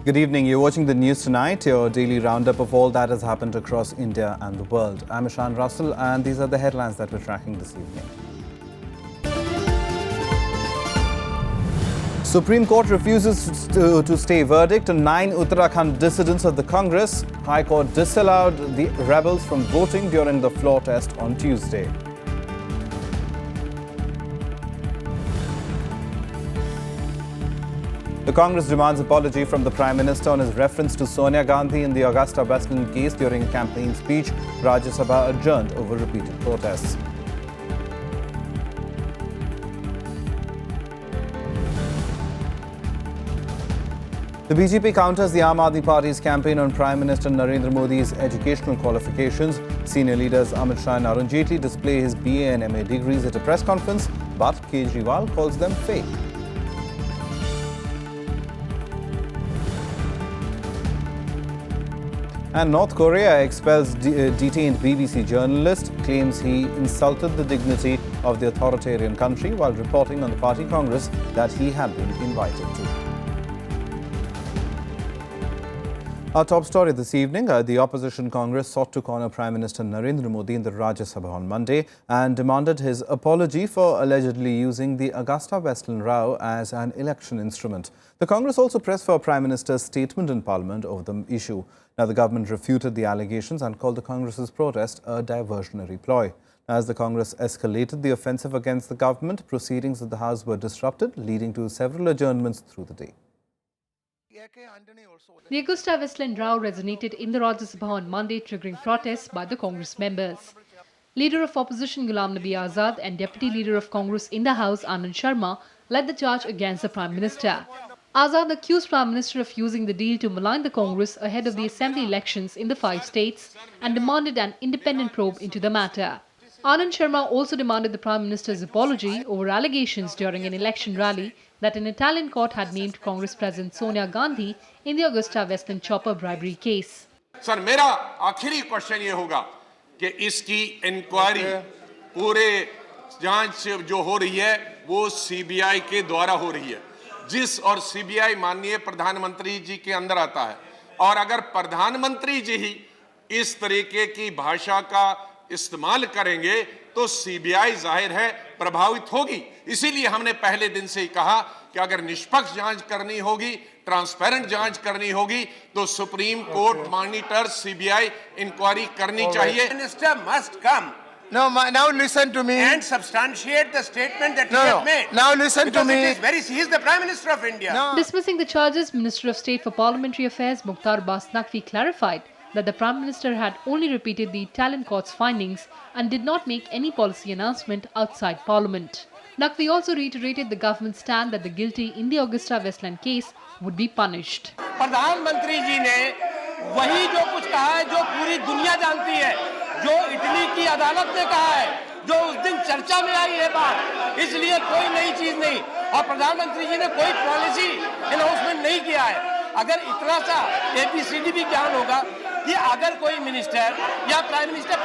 Good evening. You're watching the news tonight, your daily roundup of all that has happened across India and the world. I'm Ishan Russell, and these are the headlines that we're tracking this evening. Supreme Court refuses to stay verdict on 9 Uttarakhand dissidents of the Congress. High Court disallowed the rebels from voting during the floor test on Tuesday. The Congress demands apology from the Prime Minister on his reference to Sonia Gandhi in the Augusta Westland case during a campaign speech. Rajya Sabha adjourned over repeated protests. The BJP counters the Aam Aadmi Party's campaign on Prime Minister Narendra Modi's educational qualifications. Senior leaders Amit Shah and Arun Jaitley display his BA and MA degrees at a press conference, but Kejriwal calls them fake. And North Korea expels detained BBC journalist, claims he insulted the dignity of the authoritarian country while reporting on the party congress that he had been invited to. Our top story this evening, the opposition Congress sought to corner Prime Minister Narendra Modi in the Rajya Sabha on Monday and demanded his apology for allegedly using the Augusta Westland row as an election instrument. The Congress also pressed for Prime Minister's statement in Parliament over the issue. Now, the government refuted the allegations and called the Congress's protest a diversionary ploy. As the Congress escalated the offensive against the government, proceedings at the House were disrupted, leading to several adjournments through the day. The Augusta Westland row resonated in the Rajya Sabha on Monday, triggering protests by the Congress members. Leader of Opposition Ghulam Nabi Azad and Deputy Leader of Congress in the House Anand Sharma led the charge against the Prime Minister. Azad accused Prime Minister of using the deal to malign the Congress ahead of the Assembly elections in the 5 states and demanded an independent probe into the matter. Anand Sharma also demanded the Prime Minister's apology over allegations during an election rally that an Italian court had named Congress President Sonia Gandhi in the Augusta Westland chopper bribery case. Sir मेरा आखिरी question ये होगा कि इसकी inquiry पूरे जांच जो हो रही है वो सीबीआई के द्वारा हो रही है जिस और सीबीआई माननीय प्रधानमंत्री जी के अंदर आता है और अगर प्रधानमंत्री जी ही इस तरीके की भाषा का इस्तेमाल करेंगे तो सीबीआई जाहिर है प्रभावित होगी। इसीलिए हमने पहले दिन से ही कहा कि अगर निष्पक्ष जांच करनी होगी, ट्रांसपेरेंट जांच करनी होगी तो Supreme Court monitors CBI inquiry करनी चाहिए। Minister must come. No, now listen to me. And substantiate the statement that he has made. Now listen to me. He is the Prime Minister of India. No. Dismissing the charges, Minister of State for Parliamentary Affairs Mukhtar Abbas Naqvi clarified that the Prime Minister had only repeated the Italian court's findings and did not make any policy announcement outside Parliament. Naqvi also reiterated the government's stand that the guilty in the Augusta Westland case would be punished. प्रधानमंत्री जी ने वही जो कुछ कहा है जो पूरी दुनिया जानती है, जो इटली की अदालत ने कहा है, जो उस दिन चर्चा में आई है बात, इसलिए कोई नई चीज नहीं और प्रधानमंत्री जी ने कोई पॉलिसी अनाउंसमेंट नहीं किया है। अगर इतना सा एबीसीडी भी ज्ञान होगा कि अगर कोई मिनिस्टर या प्राइम मिनिस्टर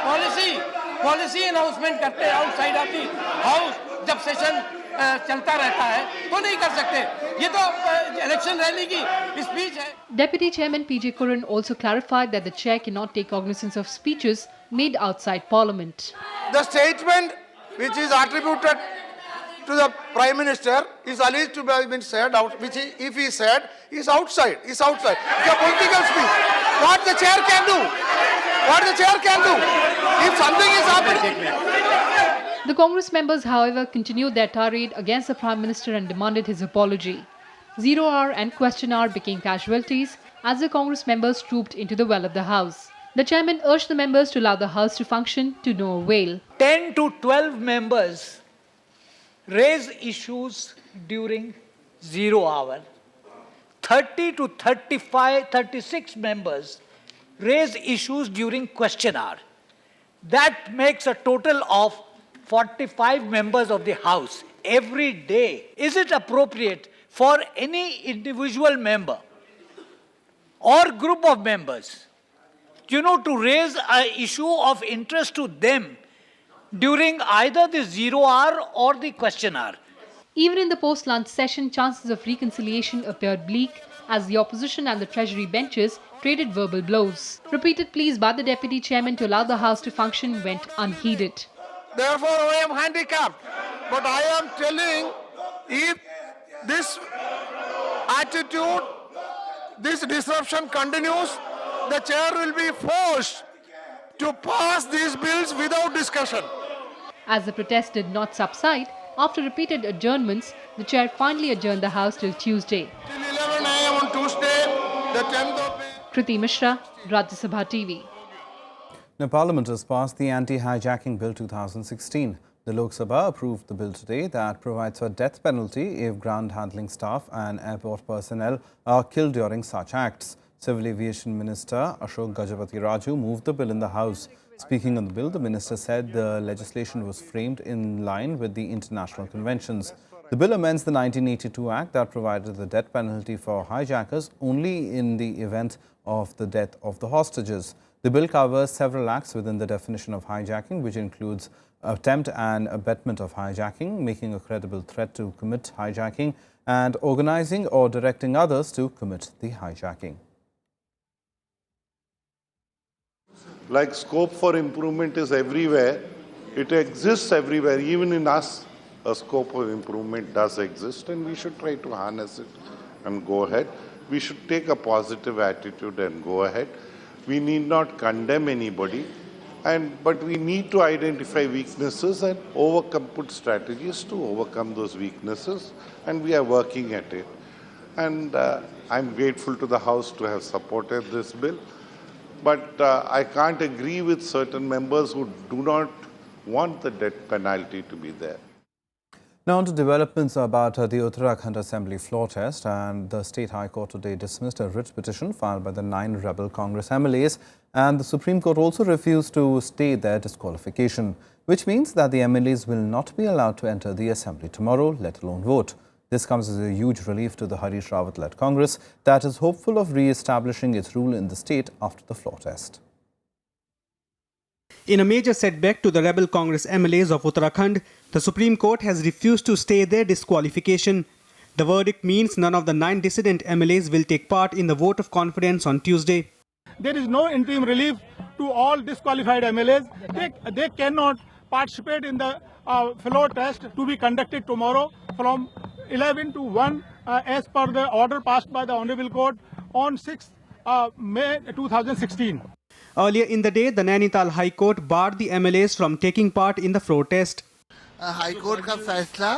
पॉलिसी अनाउंसमेंट करते हैं आउटसाइड ऑफ द हाउस जब सेशन चलता रहता है तो नहीं कर सकते। ये तो इलेक्शन रैली की स्पीच है। Deputy Chairman PJ Kuran also clarified that the chair cannot take cognizance of speeches made outside Parliament. The statement which is attributed to the Prime Minister is alleged to have been said out, which if he said is outside. It's a political speech. What the chair can do? If something is happening. The Congress members, however, continued their tirade against the Prime Minister and demanded his apology. 0 hour and question hour became casualties as the Congress members trooped into the well of the House. The chairman urged the members to allow the House to function to no avail. 10 to 12 members raise issues during 0 hour. 30 to 36 members raise issues during question hour. That makes a total of 45 members of the House every day. Is it appropriate for any individual member or group of members, to raise an issue of interest to them during either the 0 hour or the question hour? Even in the post-lunch session, chances of reconciliation appeared bleak as the opposition and the treasury benches traded verbal blows. Repeated pleas by the deputy chairman to allow the house to function went unheeded. Therefore, I am handicapped. But I am telling, if this attitude, this disruption continues, the chair will be forced to pass these bills without discussion. As the protest did not subside, after repeated adjournments, the chair finally adjourned the house till Tuesday. Till 11 a.m. on Tuesday, the 10th of May. Kriti Mishra, Rajya Sabha TV. Now, Parliament has passed the Anti-Hijacking Bill 2016. The Lok Sabha approved the bill today that provides for death penalty if ground handling staff and airport personnel are killed during such acts. Civil Aviation Minister Ashok Gajapati Raju moved the bill in the House. Speaking on the bill, the minister said the legislation was framed in line with the international conventions. The bill amends the 1982 Act that provided the death penalty for hijackers only in the event of the death of the hostages. The bill covers several acts within the definition of hijacking, which includes attempt and abetment of hijacking, making a credible threat to commit hijacking, and organizing or directing others to commit the hijacking. Like scope for improvement is everywhere. It exists everywhere. Even in us, a scope of improvement does exist, and we should try to harness it and go ahead. We should take a positive attitude and go ahead. We need not condemn anybody, but we need to identify weaknesses and put strategies to overcome those weaknesses, and we are working at it. And I'm grateful to the House to have supported this bill. But I can't agree with certain members who do not want the death penalty to be there. Now on to developments about the Uttarakhand Assembly floor test, and the State High Court today dismissed a writ petition filed by the 9 rebel Congress MLAs, and the Supreme Court also refused to stay their disqualification, which means that the MLAs will not be allowed to enter the Assembly tomorrow, let alone vote. This comes as a huge relief to the Harish Rawat-led Congress that is hopeful of re-establishing its rule in the state after the floor test. In a major setback to the rebel Congress MLAs of Uttarakhand, the Supreme Court has refused to stay their disqualification. The verdict means none of the 9 dissident MLAs will take part in the vote of confidence on Tuesday. There is no interim relief to all disqualified MLAs. They cannot participate in the floor test to be conducted tomorrow from 11 to 1 as per the order passed by the Honorable Court on 6th May 2016. Earlier in the day, the Nainital High Court barred the MLAs from taking part in the floor test. High court का फैसला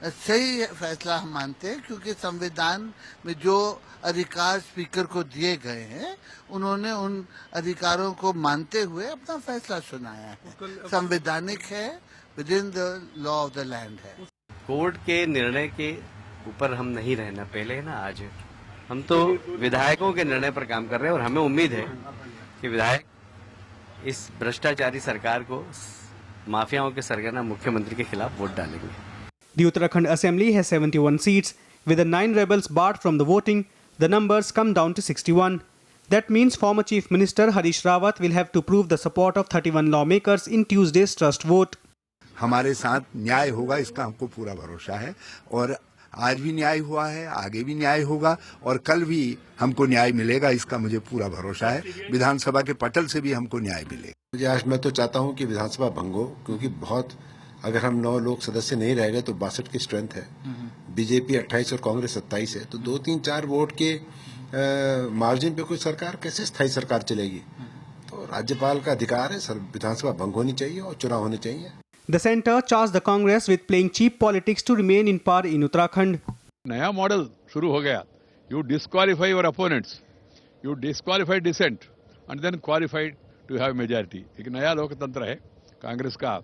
सही फैसला हम मानते हैं, क्योंकि संविधान में जो अधिकार स्पीकर को दिए गए हैं उन्होंने उन अधिकारों को मानते हुए अपना फैसला सुनाया है। संवैधानिक है, with in the law of the land है। कोर्ट के निर्णय के ऊपर हम नहीं रहना, पहले ना आज हम तो विधायकों के निर्णय पर काम कर रहे हैं, और हमें उम्मीद है कि विधायक इस भ्रष्टाचारी सरकार को, माफियाओं के सरगना मुख्यमंत्री के खिलाफ वोट डालेंगे। The Uttarakhand Assembly has 71 seats. With the 9 rebels barred from the voting, the numbers come down to 61. That means former Chief Minister Harish Rawat will have to prove the support of 31 lawmakers in Tuesday's trust vote. हमारे साथ न्याय होगा, इसका हमको पूरा भरोसा है, और आज भी न्याय हुआ है, आगे भी न्याय होगा, और कल भी हमको न्याय मिलेगा, इसका मुझे पूरा भरोसा है। विधानसभा के पटल से भी हमको न्याय मिलेगा। मुझे आज, मैं तो चाहता हूं कि विधानसभा भंग हो, क्योंकि बहुत, अगर हम 9 लोग सदस्य नहीं रह गए तो 62 की स्ट्रेंथ है, बीजेपी 28 और कांग्रेस 27 है, तो 2-3-4 वोट के मार्जिन पे कोई सरकार कैसे स्थायी सरकार चलेगी? तो राज्यपाल का अधिकार है, सर विधानसभा भंग होनी चाहिए और चुनाव होने चाहिए। The centre charged the Congress with playing cheap politics to remain in power in Uttarakhand. नया मॉडल शुरू हो गया। You disqualify your opponents, you disqualify dissent, and then qualify to have majority. एक नया लोकतंत्र है, कांग्रेस का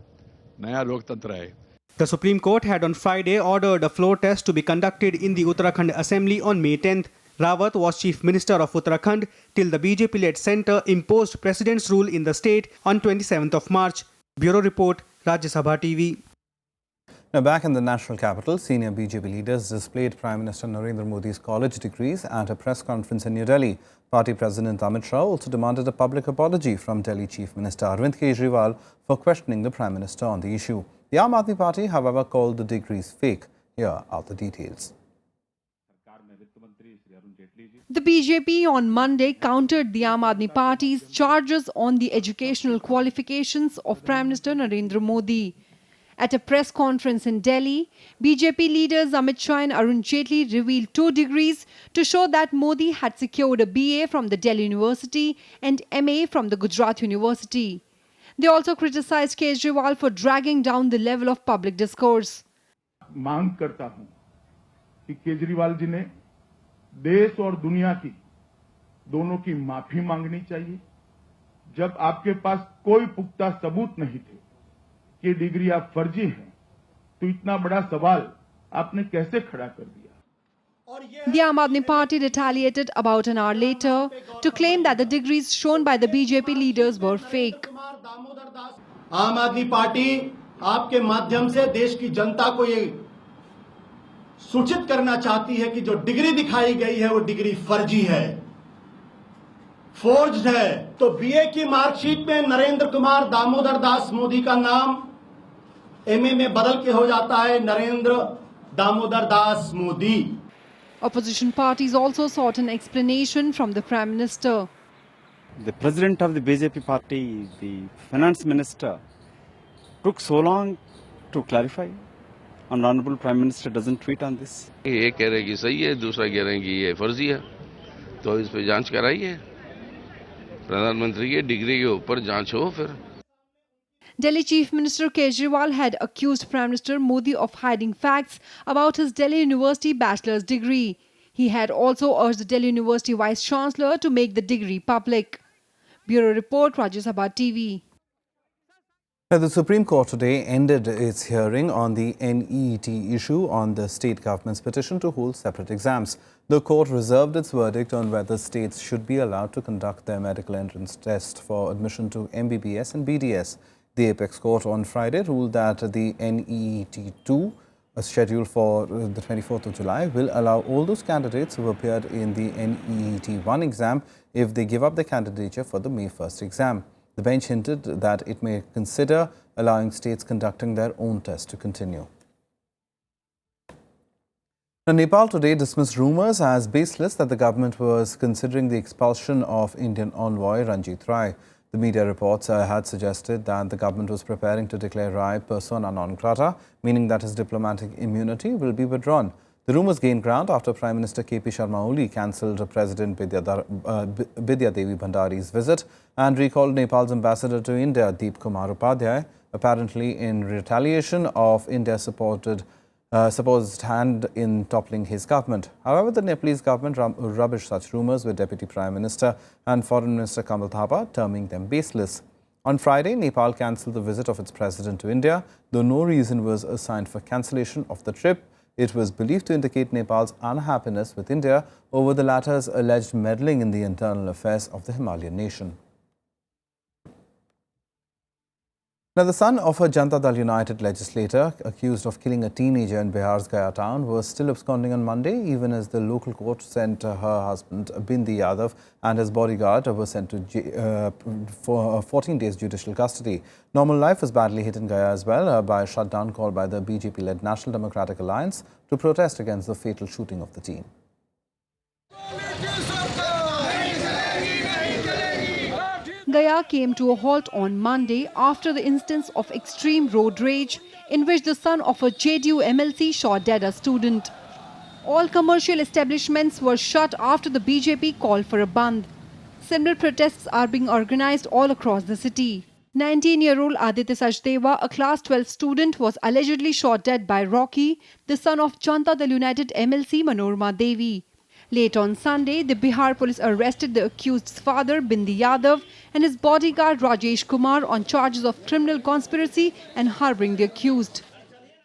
नया लोकतंत्र है। The Supreme Court had on Friday ordered a floor test to be conducted in the Uttarakhand Assembly on May 10th. Rawat was Chief Minister of Uttarakhand till the BJP-led centre imposed President's rule in the state on 27th of March. Bureau Report, Rajya Sabha TV. Now back in the national capital, senior BJP leaders displayed Prime Minister Narendra Modi's college degrees at a press conference in New Delhi. Party President Amit Shah also demanded a public apology from Delhi Chief Minister Arvind Kejriwal for questioning the Prime Minister on the issue. The Aam Aadmi Party, however, called the degrees fake. Here are the details. The BJP on Monday countered the Aam Aadmi Party's charges on the educational qualifications of Prime Minister Narendra Modi. At a press conference in Delhi, BJP leaders Amit Shah and Arun Jaitley revealed 2 degrees to show that Modi had secured a BA from the Delhi University and MA from the Gujarat University. They also criticized Kejriwal for dragging down the level of public discourse. मांग करता हूं कि केजरीवाल जी ने देश और दुनिया की दोनों की माफी मांगनी चाहिए। जब आपके पास कोई पुख्ता सबूत नहीं थे कि डिग्री आप फर्जी हैं, तो इतना बड़ा सवाल आपने कैसे खड़ा कर दिया? The Aam Aadmi Party retaliated about an hour later to claim that the degrees shown by the BJP leaders were fake. आम आदमी पार्टी आपके माध्यम से देश की जनता को ये सूचित करना चाहती है कि जो डिग्री दिखाई गई है वो डिग्री फर्जी है, फोर्ज्ड है। तो बीए की मार्कशीट में नरेंद्र कुमार दामोदर दास मोदी का नाम एमए में बदल के हो जाता है Narendra Damodar Das Modi. Opposition parties also sought an explanation from the Prime Minister. The president of the BJP party, the finance minister, took so long to clarify. And Honorable Prime Minister doesn't tweet on this. एक कह रहे कि सही है, दूसरा कह रहे कि ये फर्जी है, तो इस पे जांच कराइए। प्रधानमंत्री के डिग्री के ऊपर जांच हो फिर। Delhi Chief Minister Kejriwal had accused Prime Minister Modi of hiding facts about his Delhi University bachelor's degree. He had also urged the Delhi University Vice Chancellor to make the degree public. Bureau Report, Rajya Sabha TV. The Supreme Court today ended its hearing on the NEET issue on the state government's petition to hold separate exams. The court reserved its verdict on whether states should be allowed to conduct their medical entrance test for admission to MBBS and BDS. The Apex Court on Friday ruled that the NEET-2, scheduled for the 24th of July, will allow all those candidates who appeared in the NEET-1 exam if they give up their candidature for the May 1st exam. The bench hinted that it may consider allowing states conducting their own test to continue. Now, Nepal today dismissed rumours as baseless that the government was considering the expulsion of Indian envoy Ranjit Rai. The media reports had suggested that the government was preparing to declare Rai persona non grata, meaning that his diplomatic immunity will be withdrawn. The rumours gained ground after Prime Minister KP Sharma Oli cancelled President Bidya Devi Bhandari's visit and recalled Nepal's ambassador to India, Deep Kumar Upadhyay, apparently in retaliation of India's supposed hand in toppling his government. However, the Nepalese government rubbished such rumours, with Deputy Prime Minister and Foreign Minister Kamal Thapa terming them baseless. On Friday, Nepal cancelled the visit of its president to India, though no reason was assigned for cancellation of the trip. It was believed to indicate Nepal's unhappiness with India over the latter's alleged meddling in the internal affairs of the Himalayan nation. Now, the son of a Janata Dal United legislator accused of killing a teenager in Bihar's Gaya town was still absconding on Monday, even as the local court sent her husband Bindi Yadav and his bodyguard were sent to for 14 days judicial custody. Normal life was badly hit in Gaya as well by a shutdown called by the BJP-led National Democratic Alliance to protest against the fatal shooting of the teen. Gaya came to a halt on Monday after the instance of extreme road rage in which the son of a JDU MLC shot dead a student. All commercial establishments were shut after the BJP called for a bandh. Similar protests are being organized all across the city. 19-year-old Aditya Sachdeva, a class 12 student, was allegedly shot dead by Rocky, the son of Janata Dal United MLC Manorama Devi. Late on Sunday, the Bihar police arrested the accused's father, Bindi Yadav, and his bodyguard, Rajesh Kumar, on charges of criminal conspiracy and harboring the accused.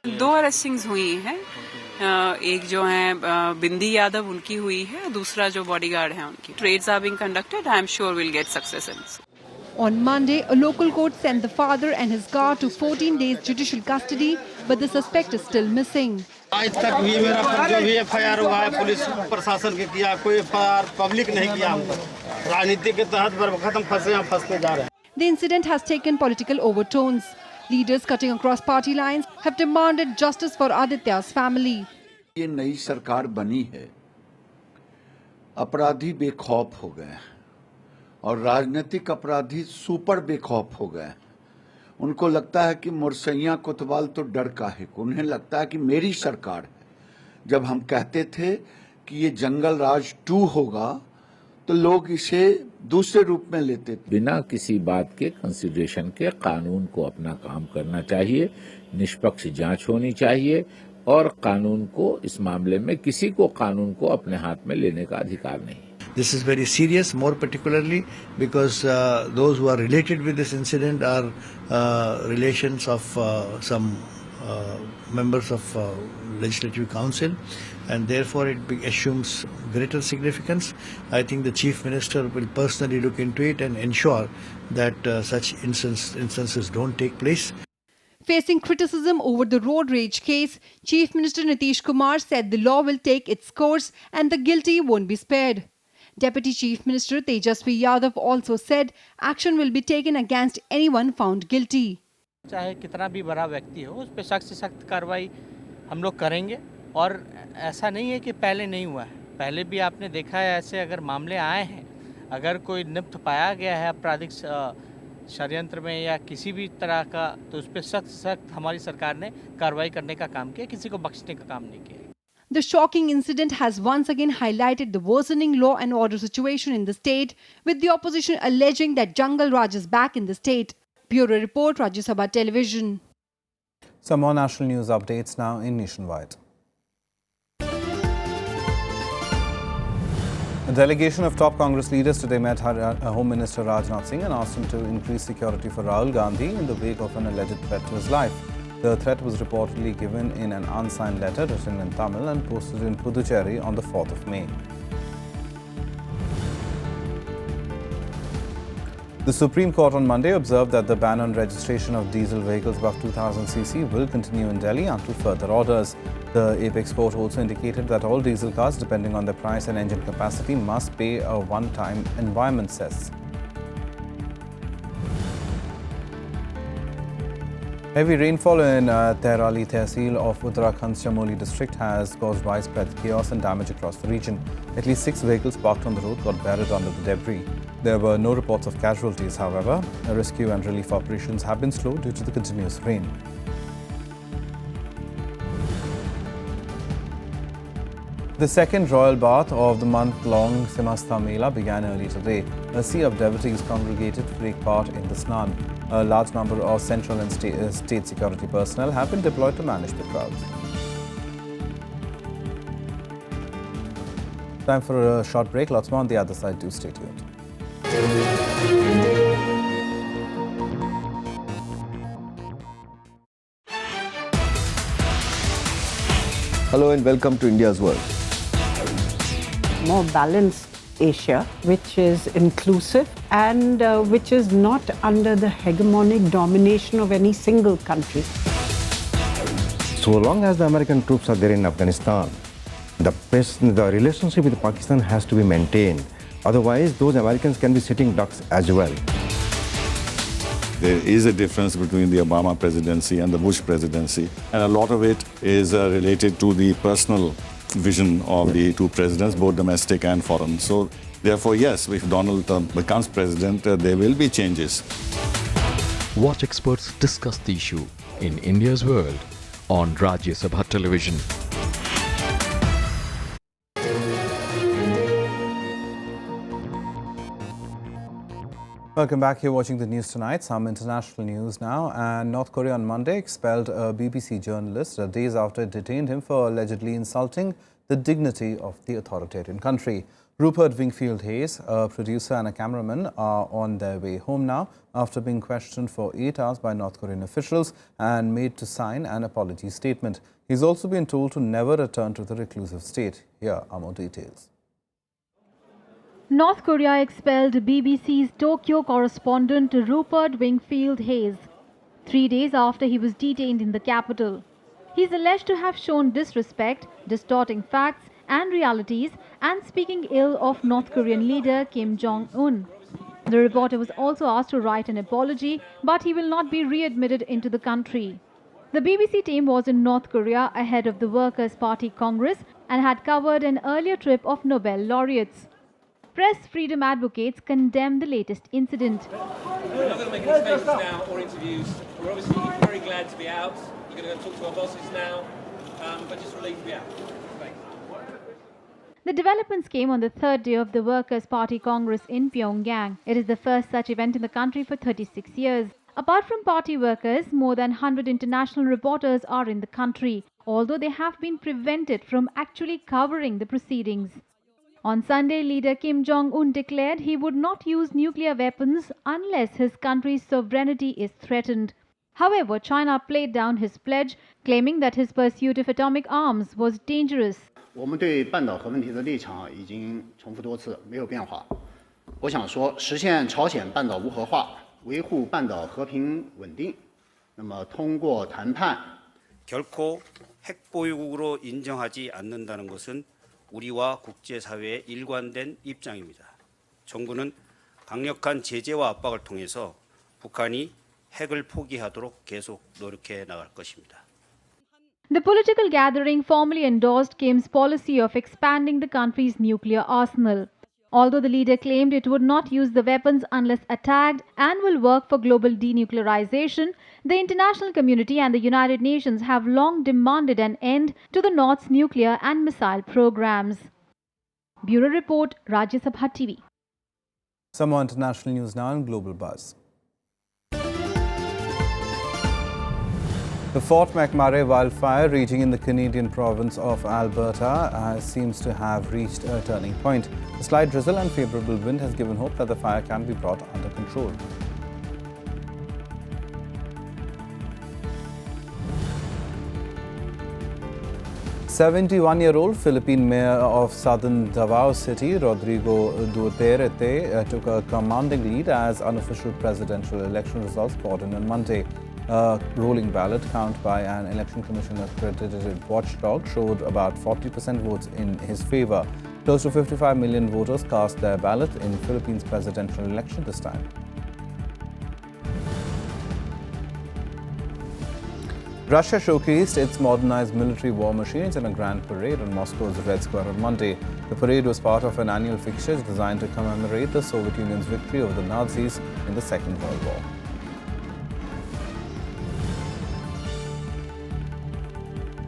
दो अरेस्टिंग्स हुई हैं, एक जो है बिंदी यादव उनकी हुई है, दूसरा जो बॉडीगार्ड है उनकी. Trades are being conducted. I am sure we'll get success in this. On Monday, a local court sent the father and his guard to 14 days judicial custody, but the suspect is still missing. आज तक भी मेरा पर जो भी FIR हुआ है police प्रशासन के किया, कोई एफआईआर पब्लिक नहीं किया हम तक. राजनीति के तहत बरबखत हम फंसते जा रहे हैं. The incident has taken political overtones. Leaders cutting across party lines have demanded justice for Aditya's family. ये नई सरकार बनी है, 2 साल में 2 करोड़ से ज्यादा लोगों को नौकरी दी गई है. 2 साल में 2 करोड़ से ज्यादा लोगों को नौकरी दी गई है. 1 crore 60 lakh ये नई सरकार बनी है, अपराधी बेखौफ हो गए हैं और राजनीतिक अपराधी सुपर बेखौफ हो गए हैं। उनको लगता है कि मुरसैया कोतवाल तो डर काहे को, उन्हें लगता है कि मेरी सरकार है। जब हम कहते थे कि ये जंगल राज 2 होगा तो लोग इसे दूसरे रूप में लेते थे। बिना किसी बात के कंसिडरेशन के कानून को अपना काम करना चाहिए, निष्पक्ष जांच होनी चाहिए और कानून को इस मामले में किसी को कानून को अपने हाथ में लेने का अधिकार नहीं। This is very serious, more particularly because those who are related with this incident are relations of some members of Legislative Council, and therefore it assumes greater significance. I think the Chief Minister will personally look into it and ensure that such instances don't take place. Facing criticism over the road rage case, Chief Minister Nitish Kumar said the law will take its course and the guilty won't be spared. Deputy Chief Minister Tejasvi Yadav also said action will be taken against anyone found guilty. चाहे कितना भी बड़ा व्यक्ति हो, उस पर सख्त से सख्त कार्रवाई हम लोग करेंगे और ऐसा नहीं है कि पहले नहीं हुआ है। पहले भी आपने देखा है ऐसे अगर मामले आए हैं, अगर कोई निप्त पाया गया है आपराधिक षड्यंत्र में या किसी भी तरह का, तो उस पर सख्त से सख्त हमारी सरकार ने कार्रवाई करने का काम किया, किसी को बख्शने का काम नहीं किया। The shocking incident has once again highlighted the worsening law and order situation in the state, with the opposition alleging that Jungle Raj is back in the state. Bureau Report, Rajya Sabha Television. Some more national news updates now in Nationwide. A delegation of top Congress leaders today met Home Minister Rajnath Singh and asked him to increase security for Rahul Gandhi in the wake of an alleged threat to his life. The threat was reportedly given in an unsigned letter written in Tamil and posted in Puducherry on the 4th of May. The Supreme Court on Monday observed that the ban on registration of diesel vehicles above 2000cc will continue in Delhi until further orders. The apex court also indicated that all diesel cars, depending on their price and engine capacity, must pay a one-time environment cess. Heavy rainfall in Tehrali Tehsil of Uttarakhand's Chamoli district has caused widespread chaos and damage across the region. At least 6 vehicles parked on the road got buried under the debris. There were no reports of casualties, however. Rescue and relief operations have been slow due to the continuous rain. The second royal bath of the month-long Simhastha Mela began early today. A sea of devotees congregated to take part in the snan. A large number of central and state security personnel have been deployed to manage the crowds. Time for a short break. Lots more on the other side. Do stay tuned. Hello and welcome to India's World. More balanced Asia, which is inclusive and which is not under the hegemonic domination of any single country. So long as the American troops are there in Afghanistan, the relationship with Pakistan has to be maintained. Otherwise, those Americans can be sitting ducks as well. There is a difference between the Obama presidency and the Bush presidency, and a lot of it is related to the personal vision of the two presidents, both domestic and foreign. So, therefore, yes, if Donald Trump becomes president, there will be changes. Watch experts discuss the issue in India's World on Rajya Sabha Television. Welcome back. You're watching the news tonight. Some international news now. And North Korea on Monday expelled a BBC journalist days after it detained him for allegedly insulting the dignity of the authoritarian country. Rupert Wingfield Hayes, a producer and a cameraman, are on their way home now after being questioned for 8 hours by North Korean officials and made to sign an apology statement. He's also been told to never return to the reclusive state. Here are more details. North Korea expelled BBC's Tokyo correspondent Rupert Wingfield Hayes 3 days after he was detained in the capital. He's alleged to have shown disrespect, distorting facts and realities, and speaking ill of North Korean leader Kim Jong-un. The reporter was also asked to write an apology, but he will not be readmitted into the country. The BBC team was in North Korea ahead of the Workers' Party Congress and had covered an earlier trip of Nobel laureates. Press freedom advocates condemn the latest incident. We're not going to make any statements now or interviews. We're obviously very glad to be out. You're going to go talk to our bosses now, but just relieved to be out. Thanks. The developments came on the third day of the Workers' Party Congress in Pyongyang. It is the first such event in the country for 36 years. Apart from party workers, more than 100 international reporters are in the country, although they have been prevented from actually covering the proceedings. On Sunday, leader Kim Jong-un declared he would not use nuclear weapons unless his country's sovereignty is threatened. However, China played down his pledge, claiming that his pursuit of atomic arms was dangerous. 我们对半岛核问题的立场已经重复多次，没有变化。我想说，实现朝鲜半岛无核化，维护半岛和平稳定，那么通过谈判， 결코 핵 보유국으로 인정하지 않는다는 것은 우리와 국제사회의 일관된 입장입니다. 정부는 강력한 제재와 압박을 통해서 북한이 핵을 포기하도록 계속 노력해 나갈 것입니다. The political gathering formally endorsed Kim's policy of expanding the country's nuclear arsenal. Although the leader claimed it would not use the weapons unless attacked and will work for global denuclearization, the international community and the United Nations have long demanded an end to the North's nuclear and missile programs. Bureau Report, Rajya Sabha TV. Some more international news now in Global Buzz. The Fort McMurray wildfire raging in the Canadian province of Alberta seems to have reached a turning point. A slight drizzle and favourable wind has given hope that the fire can be brought under control. "71-year-old Philippine mayor of southern Davao City, Rodrigo Duterte, took a commanding lead as unofficial presidential election results poured in on Monday. A rolling ballot count by an election commission accredited watchdog showed about 40% votes in his favour. Close to 55 million voters cast their ballot in Philippines' presidential election this time. Russia showcased its modernized military war machines in a grand parade on Moscow's Red Square on Monday. The parade was part of an annual fixture designed to commemorate the Soviet Union's victory over the Nazis in the Second World War.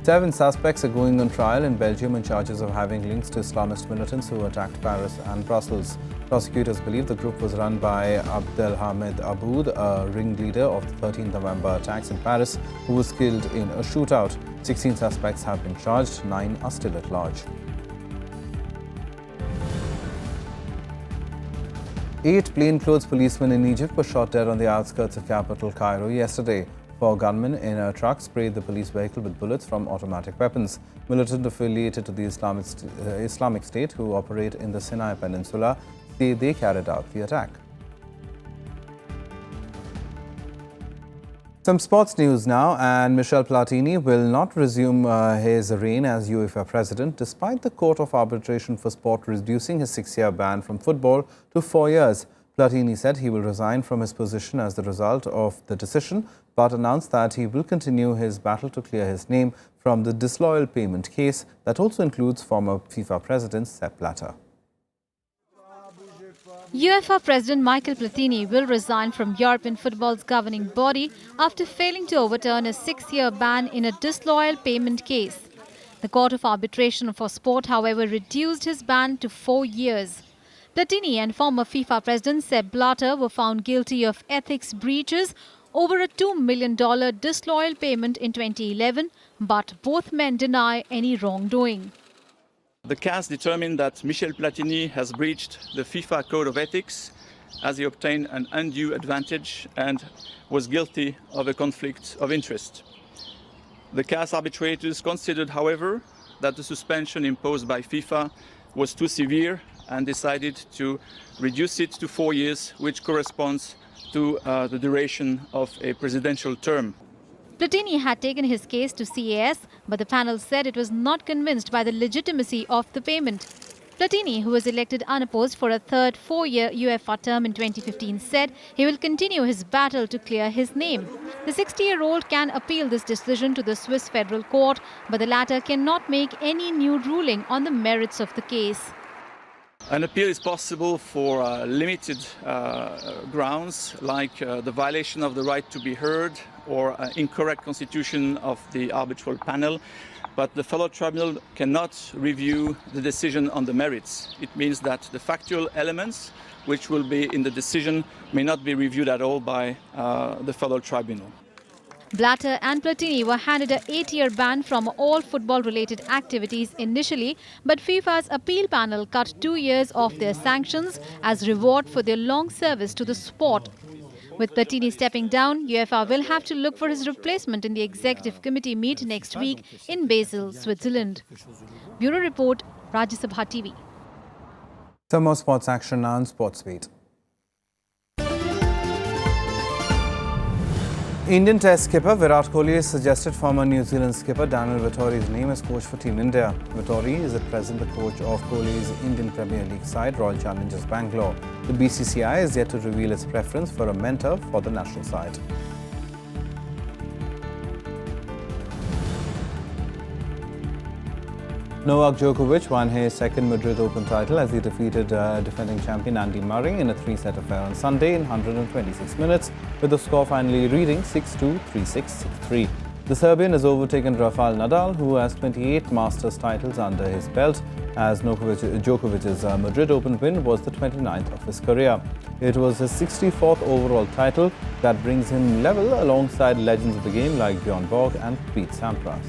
Seven suspects are going on trial in Belgium on charges of having links to Islamist militants who attacked Paris and Brussels. Prosecutors believe the group was run by Abdelhamid Aboud, a ringleader of the 13 November attacks in Paris, who was killed in a shootout. 16 suspects have been charged, 9 are still at large. 8 plainclothes policemen in Egypt were shot dead on the outskirts of capital Cairo yesterday. 4 gunmen in a truck sprayed the police vehicle with bullets from automatic weapons. Militant affiliated to the Islamic State who operate in the Sinai Peninsula say they carried out the attack. Some sports news now, and Michel Platini will not resume his reign as UEFA president despite the Court of Arbitration for Sport reducing his 6-year ban from football to 4 years. Platini said he will resign from his position as the result of the decision, but announced that he will continue his battle to clear his name from the disloyal payment case that also includes former FIFA president Sepp Blatter. UEFA President Michel Platini will resign from European football's governing body after failing to overturn a 6-year ban in a disloyal payment case. The Court of Arbitration for Sport, however, reduced his ban to 4 years. Platini and former FIFA president Sepp Blatter were found guilty of ethics breaches over a $2 million disloyal payment in 2011, but both men deny any wrongdoing. The CAS determined that Michel Platini has breached the FIFA Code of Ethics as he obtained an undue advantage and was guilty of a conflict of interest. The CAS arbitrators considered, however, that the suspension imposed by FIFA was too severe and decided to reduce it to 4 years, which corresponds to the duration of a presidential term. Platini had taken his case to CAS, but the panel said it was not convinced by the legitimacy of the payment. Platini, who was elected unopposed for a third 4-year UEFA term in 2015, said he will continue his battle to clear his name. The 60-year-old can appeal this decision to the Swiss Federal Court, but the latter cannot make any new ruling on the merits of the case. An appeal is possible for limited grounds, like the violation of the right to be heard or incorrect constitution of the arbitral panel, but the fellow tribunal cannot review the decision on the merits. It means that the factual elements which will be in the decision may not be reviewed at all by the fellow tribunal. Blatter and Platini were handed an 8-year ban from all football-related activities initially, but FIFA's appeal panel cut 2 years off their sanctions as reward for their long service to the sport. With Platini stepping down, UEFA will have to look for his replacement in the executive committee meet next week in Basel, Switzerland. Bureau Report, Rajya Sabha TV. Some more sports action now on Sportsbeat. Indian Test skipper Virat Kohli has suggested former New Zealand skipper Daniel Vettori's name as coach for Team India. Vettori is at present the coach of Kohli's Indian Premier League side, Royal Challengers Bangalore. The BCCI is yet to reveal its preference for a mentor for the national side. Novak Djokovic won his second Madrid Open title as he defeated defending champion Andy Murray in a 3-set affair on Sunday in 126 minutes, with the score finally reading 6-2, 3-6, 6-3. The Serbian has overtaken Rafael Nadal, who has 28 Masters titles under his belt, as Djokovic's Madrid Open win was the 29th of his career. It was his 64th overall title that brings him level alongside legends of the game like Bjorn Borg and Pete Sampras.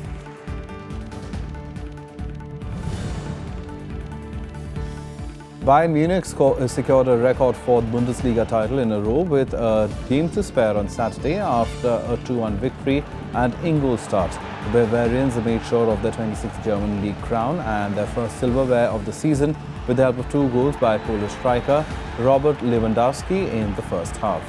Bayern Munich secured a record fourth Bundesliga title in a row with a game to spare on Saturday after a 2-1 victory at Ingolstadt. The Bavarians made sure of their 26th German league crown and their first silverware of the season with the help of 2 goals by Polish striker Robert Lewandowski in the first half.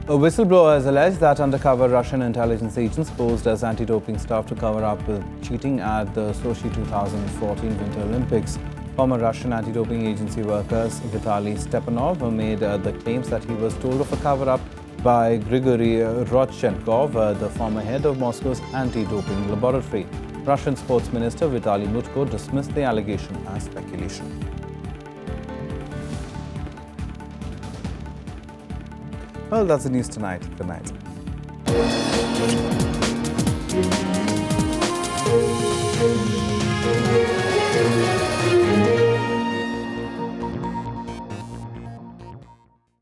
A whistleblower has alleged that undercover Russian intelligence agents posed as anti-doping staff to cover up with cheating at the Sochi 2014 Winter Olympics. Former Russian anti-doping agency workers Vitaly Stepanov made the claims that he was told of a cover-up by Grigory Rodchenkov, the former head of Moscow's anti-doping laboratory. Russian Sports Minister Vitaly Mutko dismissed the allegation as speculation. Well, that's the news tonight. Good night.